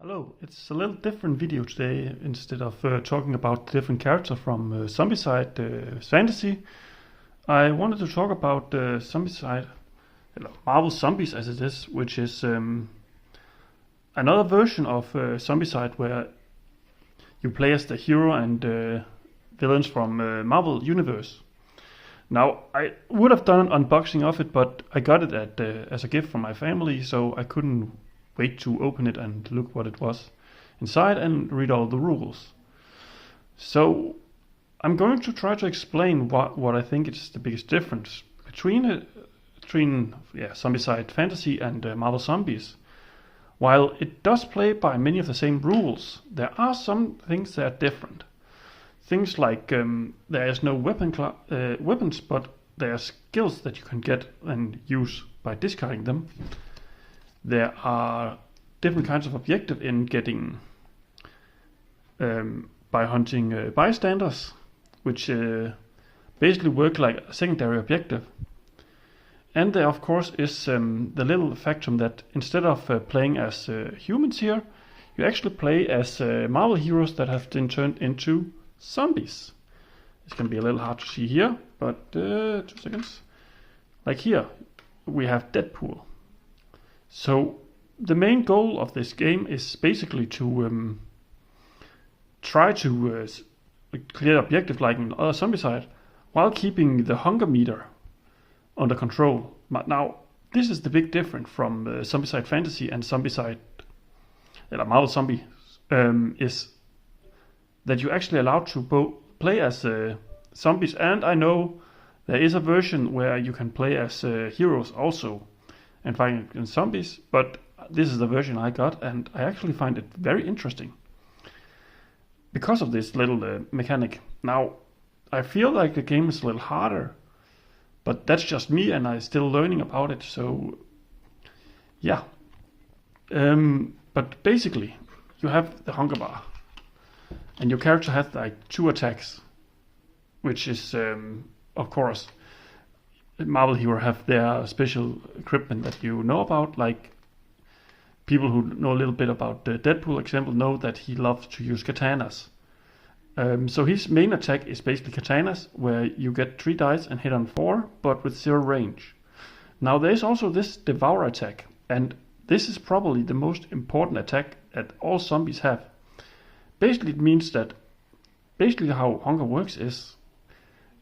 Hello, it's a little different video today. Instead of talking about the different characters from Zombicide Fantasy, I wanted to talk about Zombicide, Marvel Zombies as it is, which is another version of Zombicide where you play as the hero and villains from Marvel Universe. Now, I would have done an unboxing of it, but I got it as a gift from my family, so I couldn't wait to open it and look what it was inside and read all the rules. So I'm going to try to explain what I think is the biggest difference between Zombicide Fantasy and Marvel Zombies. While it does play by many of the same rules, there are some things that are different. Things like there is no weapons, but there are skills that you can get and use by discarding them. There are different kinds of objective in getting by hunting bystanders, which basically work like a secondary objective. And there, of course, is the little factum that instead of playing as humans here, you actually play as Marvel heroes that have been turned into zombies. It's going to be a little hard to see here, but 2 seconds. Like here, we have Deadpool. So the main goal of this game is basically to try to clear objectives like in other Zombicide while keeping the hunger meter under control. But now, this is the big difference from Zombicide Fantasy and Zombicide, Marvel Zombie, is that you're actually allowed to play as zombies. And I know there is a version where you can play as heroes also and fighting against zombies, but this is the version I got, and I actually find it very interesting because of this little mechanic. Now, I feel like the game is a little harder, but that's just me, and I'm still learning about it, so yeah. But basically, you have the hunger bar, and your character has like 2 attacks, which is, of course, Marvel hero have their special equipment that you know about. Like people who know a little bit about the Deadpool example know that he loves to use katanas. So his main attack is basically katanas, where you get 3 dice and hit on 4, but with 0 range. Now there's also this Devour attack, and this is probably the most important attack that all zombies have. Basically, it means that how hunger works is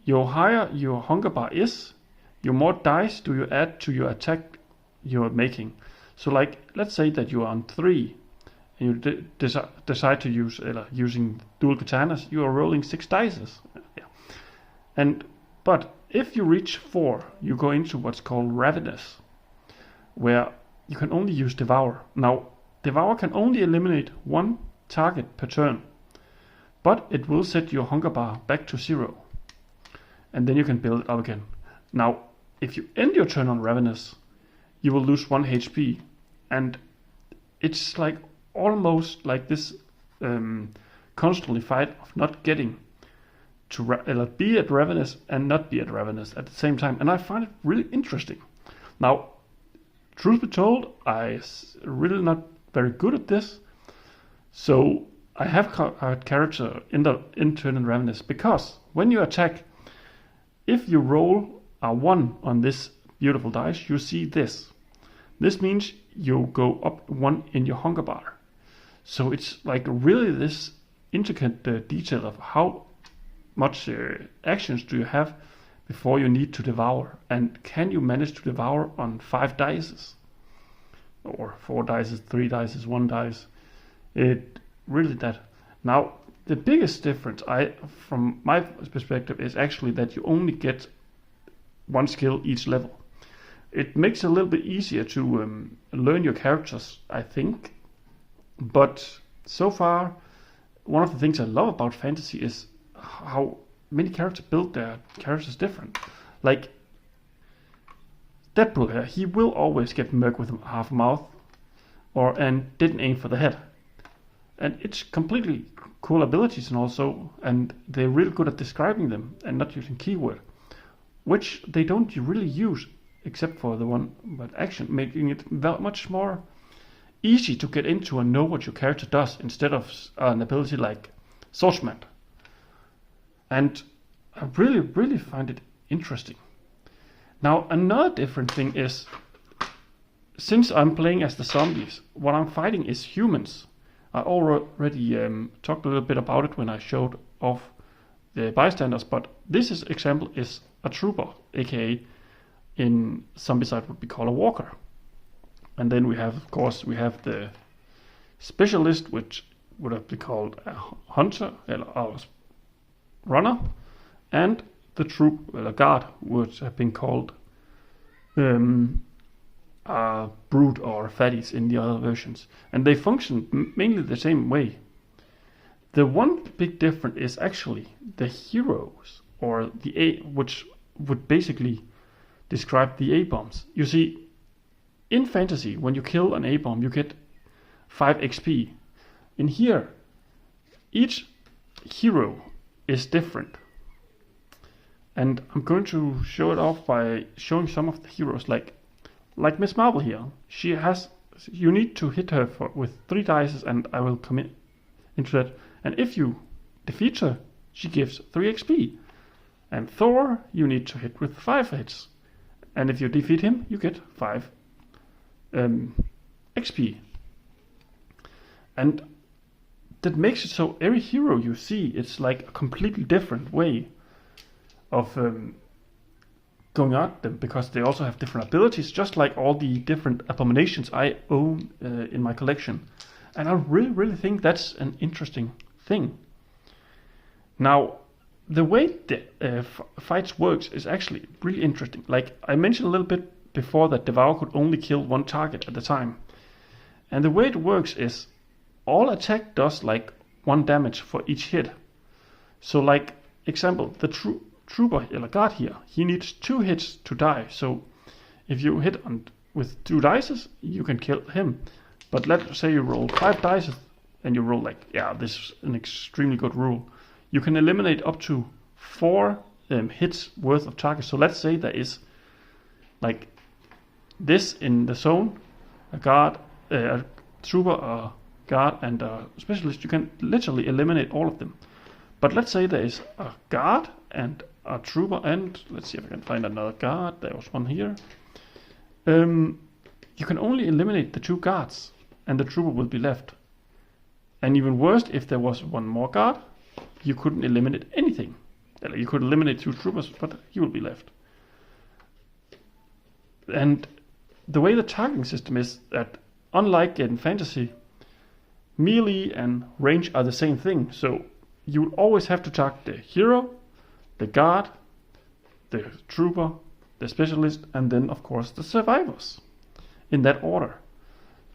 your higher your hunger bar is, your more dice do you add to your attack you're making. So like, let's say that you are on 3 and you decide to use using dual katanas, you are rolling 6 dice. Yeah. But if you reach 4, you go into what's called Ravenous, where you can only use Devour. Now, Devour can only eliminate 1 target per turn, but it will set your hunger bar back to 0. And then you can build it up again. Now, if you end your turn on Ravenous, you will lose 1 HP. And it's like almost like this constantly fight of not getting to be at Ravenous and not be at Ravenous at the same time. And I find it really interesting. Now, truth be told, I'm really not very good at this. So I have a character in turn in Ravenous, because when you attack, if you roll a 1 on this beautiful dice, you see this. This means you go up 1 in your hunger bar. So it's like really this intricate detail of how much actions do you have before you need to devour, and can you manage to devour on 5 dice or 4 dice, 3 dice, 1 dice. It really that. Now the biggest difference from my perspective is actually that you only get 1 skill each level. It makes it a little bit easier to learn your characters, I think. But so far, one of the things I love about fantasy is how many characters build their characters different. Like Deadpool here, he will always get murked with half a mouth, and didn't aim for the head. And it's completely cool abilities, and they're really good at describing them and not using keyword, which they don't really use except for the one but action, making it much more easy to get into and know what your character does instead of an ability like swordsman. And I really find it interesting. Now another different thing is, since I'm playing as the zombies, what I'm fighting is humans. I already talked a little bit about it when I showed off the bystanders, but this example is a trooper, aka in zombicide would be called a walker. And then we have, of course, the specialist, which would have been called a hunter, or a runner, and the guard would have been called brute or fatties in the other versions, and they function mainly the same way. The one big difference is actually the heroes, or the A, which would basically describe the A-bombs. You see, in fantasy, when you kill an A-bomb, you get 5 XP. In here, each hero is different. And I'm going to show it off by showing some of the heroes, like Miss Marvel here. You need to hit her with 3 dice, and I will come into that. And if you defeat her, she gives 3 XP. And Thor, you need to hit with 5 hits. And if you defeat him, you get 5 XP. And that makes it so every hero you see, it's like a completely different way of going at them, because they also have different abilities, just like all the different abominations I own in my collection. And I really think that's an interesting thing. Now, the way the fights works is actually really interesting. Like I mentioned a little bit before, that Devour could only kill 1 target at a time. And the way it works is all attack does like 1 damage for each hit. So like example, the trooper or guard here, he needs 2 hits to die. So if you hit with 2 dice, you can kill him. But let's say you roll 5 dice and you roll this is an extremely good rule. You can eliminate up to 4 hits worth of targets. So let's say there is like this in the zone, a guard, a trooper, a guard, and a specialist. You can literally eliminate all of them. But let's say there is a guard and a trooper, and let's see if I can find another guard. There was one here. You can only eliminate the 2 guards, and the trooper will be left. And even worse, if there was 1 more guard, you couldn't eliminate anything. You could eliminate 2 troopers, but he will be left. And the way the targeting system is that, unlike in fantasy, melee and range are the same thing. So you will always have to target the hero, the guard, the trooper, the specialist, and then of course the survivors, in that order.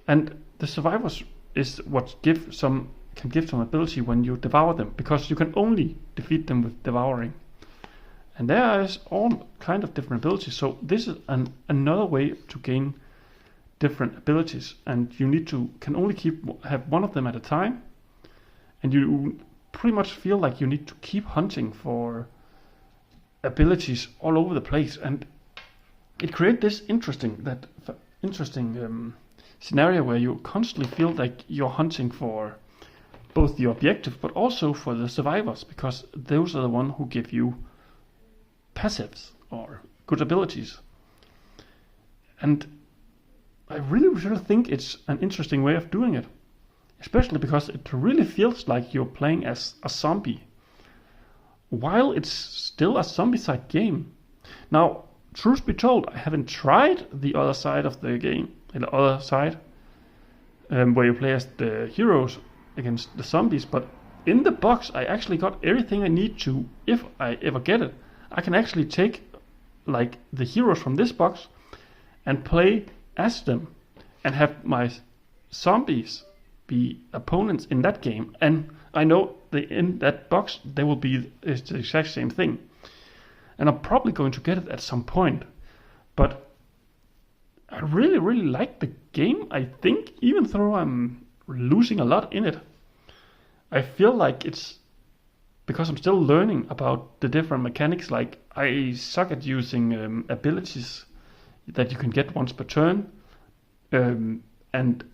And the survivors is what can give some ability when you devour them, because you can only defeat them with devouring. And there is all kind of different abilities. So this is another way to gain different abilities, and you can only have 1 of them at a time, and you pretty much feel like you need to keep hunting for abilities all over the place. And it creates this interesting scenario where you constantly feel like you're hunting for both the objective but also for the survivors, because those are the ones who give you passives or good abilities. And I really think it's an interesting way of doing it, especially because it really feels like you're playing as a zombie while it's still a zombicide game. Now, truth be told, I haven't tried the other side of the game, where you play as the heroes against the zombies, but in the box I actually got everything I need to, if I ever get it. I can actually take like the heroes from this box and play as them and have my zombies be opponents in that game, and I know in that box they will be the exact same thing. And I'm probably going to get it at some point, but I really like the game. I think even though I'm losing a lot in it, I feel like it's because I'm still learning about the different mechanics. Like I suck at using abilities that you can get once per turn, and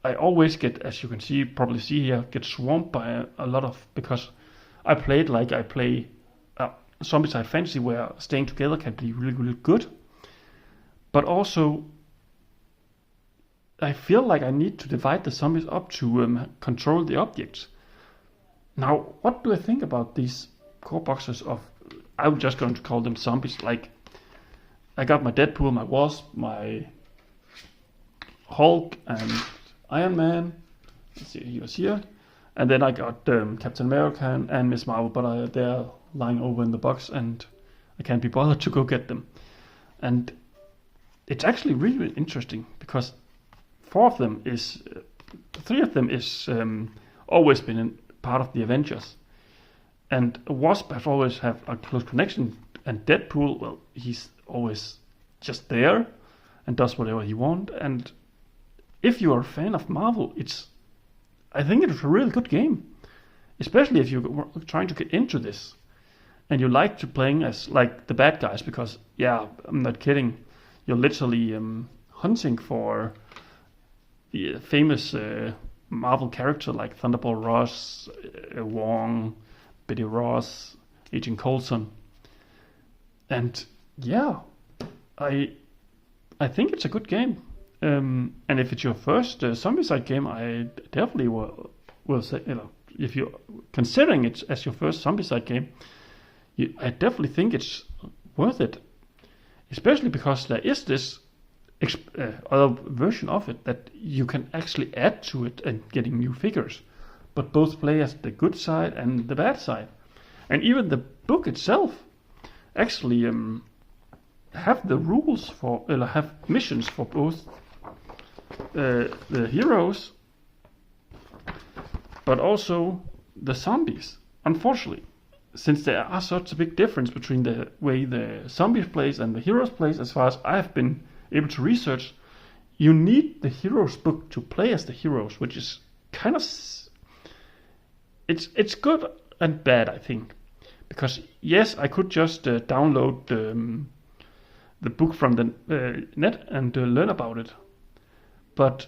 I always get, as you can probably see here, get swamped by a lot of, because I played like I play Zombicide Fantasy, where staying together can be really, really good. But also, I feel like I need to divide the zombies up to control the objects. Now, what do I think about these core boxes of, I'm just going to call them zombies. Like, I got my Deadpool, my Wasp, my Hulk, and Iron Man. Let's see, he was here. And then I got Captain America and Miss Marvel, but they're lying over in the box, and I can't be bothered to go get them. And it's actually really, really interesting, because three of them is always been part of the Avengers. And Wasp has always have a close connection, and Deadpool, well, he's always just there and does whatever he wants. And if you are a fan of Marvel, I think it's a really good game, especially if you're trying to get into this and you like to playing as like the bad guys, because yeah, I'm not kidding, you're literally hunting for the famous Marvel character like Thunderbolt Ross, Wong, Betty Ross, Agent Coulson. And yeah, I think it's a good game. And if it's your first Zombicide game, I definitely will say, if you're considering it as your first Zombicide game, I definitely think it's worth it. Especially because there is this other version of it that you can actually add to it and getting new figures, but both play as the good side and the bad side. And even the book itself actually have the rules for, have missions for both the heroes, but also the zombies. Unfortunately, since there are such a big difference between the way the zombies plays and the heroes plays, as far as I have been able to research, you need the heroes book to play as the heroes, which is kind of, it's good and bad, I think, because yes, I could just download the book from the net and learn about it, but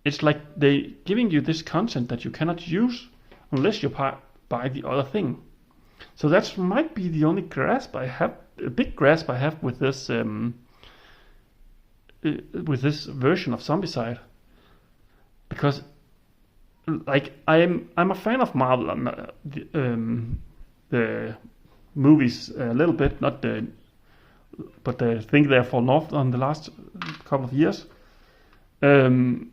it's like they giving you this content that you cannot use unless you buy the other thing. So that might be the only grasp I have, a big grasp I have with this version of Zombicide, because like I'm a fan of Marvel, the movies a little bit, but I think they have fallen off on the last couple of years. And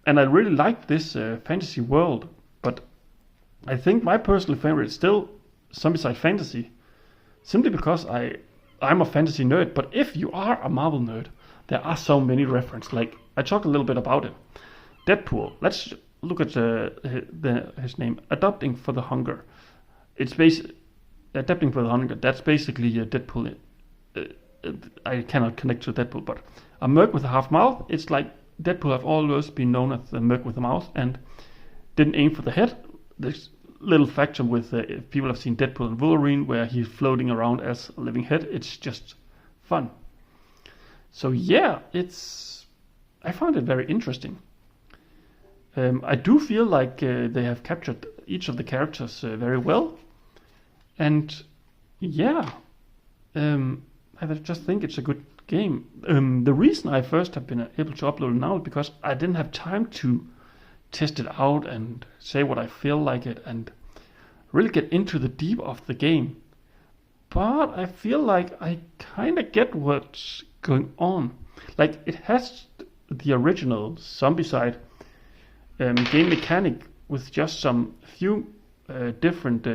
I really like this fantasy world, but I think my personal favorite is still Zombicide Fantasy, simply because I'm a fantasy nerd. But if you are a Marvel nerd, there are so many references. Like, I talked a little bit about it. Deadpool. Let's look at his name. Adapting for the Hunger. It's Adapting for the Hunger. That's basically a Deadpool. I cannot connect to Deadpool, but a Merc with a half mouth. It's like Deadpool have always been known as the Merc with a mouth and didn't aim for the head. This little factor with if people have seen Deadpool and Wolverine, where he's floating around as a living head, it's just fun. So yeah, I found it very interesting. I do feel like they have captured each of the characters very well, and yeah, I just think it's a good game. The reason I first have been able to upload it now is because I didn't have time to test it out and say what I feel like it and really get into the deep of the game. But I feel like I kind of get what's going on. Like, it has the original Zombicide game mechanic with just some few different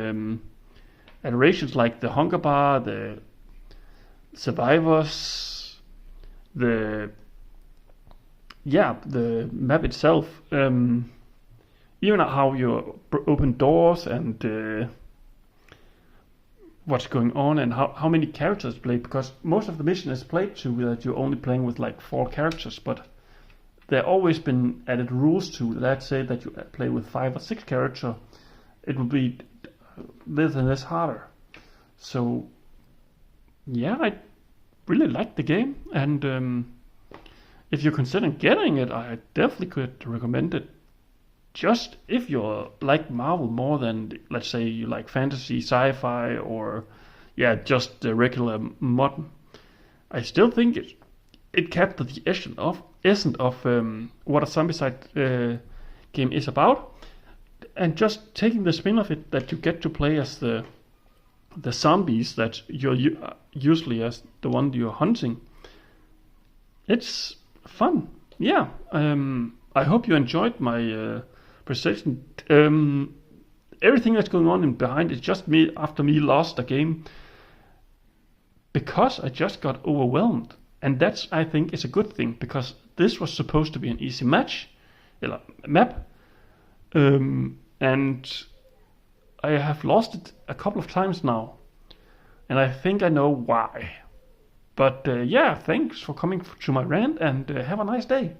iterations, like the hunger bar, the survivors, the map itself, even how you open doors and what's going on and how many characters play, because most of the mission is played to that you're only playing with like 4 characters, but there always been added rules to, let's say that you play with 5 or 6 characters, it will be this and this harder. So yeah, I really like the game, and if you're considering getting it, I definitely could recommend it. Just if you like Marvel more than, let's say, you like fantasy, sci-fi, or yeah, just the regular modern, I still think it captured the essence of what a zombicide game is about, and just taking the spin of it that you get to play as the zombies that you're usually as the one you're hunting. It's fun. Yeah. I hope you enjoyed my presentation. Everything that's going on in behind is just me after me lost a game because I just got overwhelmed, and that's I think is a good thing because this was supposed to be an easy map, and I have lost it a couple of times now, and I think I know why. But yeah, thanks for coming to my rant, and have a nice day.